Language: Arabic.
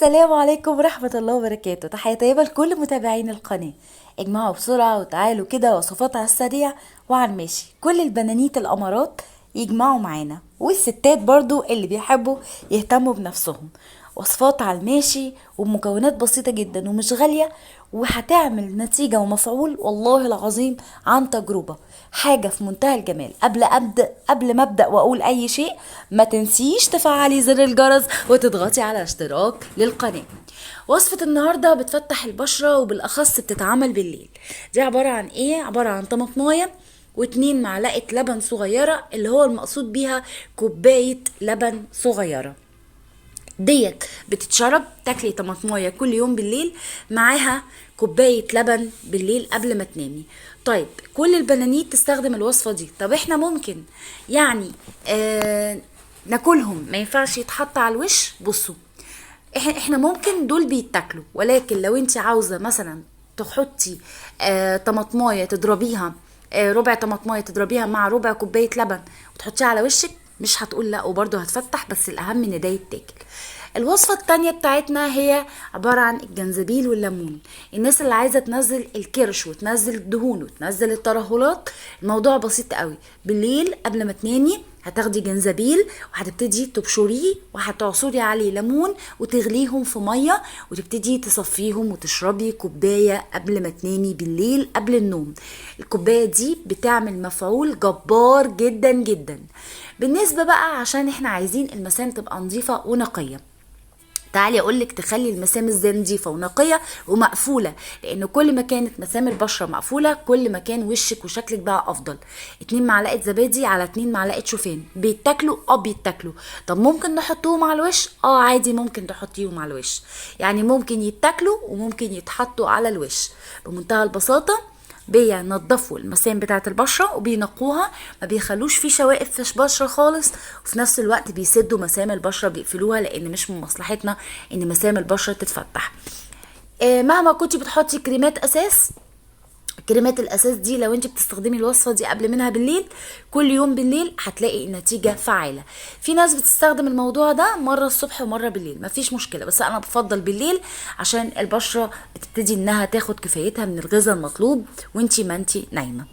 السلام عليكم ورحمة الله وبركاته. تحية طيبة لكل متابعين القناة. اجمعوا بسرعة وتعالوا كده وصفات على السريع وعلى الماشي. كل البنانيت الأمارات يجمعوا معانا، والستات برضو اللي بيحبوا يهتموا بنفسهم. وصفات على الماشي ومكونات بسيطة جدا ومش غالية، وهتعمل نتيجة ومفعول والله العظيم عن تجربة. حاجة في منتهى الجمال. قبل ما ابدأ واقول اي شيء، ما تنسيش تفعلي زر الجرس وتضغطي على اشتراك للقناة. وصفة النهاردة بتفتح البشرة، وبالاخص بتتعمل بالليل. دي عبارة عن ايه؟ عبارة عن طماطماية واتنين معلقة لبن صغيرة، اللي هو المقصود بيها كوباية لبن صغيرة. ديت بتتشرب، تاكلي طماطمايه كل يوم بالليل معاها كوبايه لبن بالليل قبل ما تنامي. طيب كل البنانيت تستخدم الوصفه دي. طب احنا ممكن يعني ناكلهم، ما ينفعش يتحط على الوش. بصوا، احنا ممكن دول بيتاكلوا، ولكن لو انت عاوزه مثلا تحطي طماطمايه تضربيها، ربع طماطمايه تضربيها مع ربع كوبايه لبن وتحطيها على وشك، مش هتقول لا، وبرضه هتفتح، بس الاهم ان ده يتاكل. الوصفة التانية بتاعتنا هي عبارة عن الجنزبيل والليمون. الناس اللي عايزة تنزل الكرش وتنزل الدهون وتنزل الترهلات، الموضوع بسيط قوي. بالليل قبل ما تنامي هتاخدي جنزبيل وهتبتدي تبشريه، وهتعصري عليه ليمون وتغليهم في ميه، وتبتدي تصفيهم وتشربي كوبايه قبل ما تنامي بالليل قبل النوم. الكوبايه دي بتعمل مفعول جبار جدا جدا. بالنسبه بقى عشان احنا عايزين المسام تبقى نظيفه ونقيه، تعالي اقولك تخلي المسام ازاي نظيفه ونقيه ومقفوله. لان كل ما كانت مسام البشره مقفوله، كل ما كان وشك وشكلك بقى افضل. 2 معلقه زبادي على 2 معلقه شوفان بيتاكلوا. بيتاكلوا. طب ممكن نحطوهم على الوش؟ عادي، ممكن تحطيهم على الوش. يعني ممكن يتاكلوا وممكن يتحطوا على الوش بمنتهى البساطه. بينضفوا المسام بتاعه البشره وبينقوها، ما بيخلوش في شوائب في البشره خالص، وفي نفس الوقت بيسدوا مسام البشره، بيقفلوها، لان مش من مصلحتنا ان مسام البشره تتفتح. مهما كنتي بتحطي كريمات اساس، كريمات الاساس دي لو انت بتستخدمي الوصفه دي قبل منها بالليل، كل يوم بالليل هتلاقي النتيجه فعاله. في ناس بتستخدم الموضوع ده مره الصبح ومره بالليل، مفيش مشكله، بس انا بفضل بالليل عشان البشره بتبتدي انها تاخد كفايتها من الغذاء المطلوب وانت ما انت نايمه.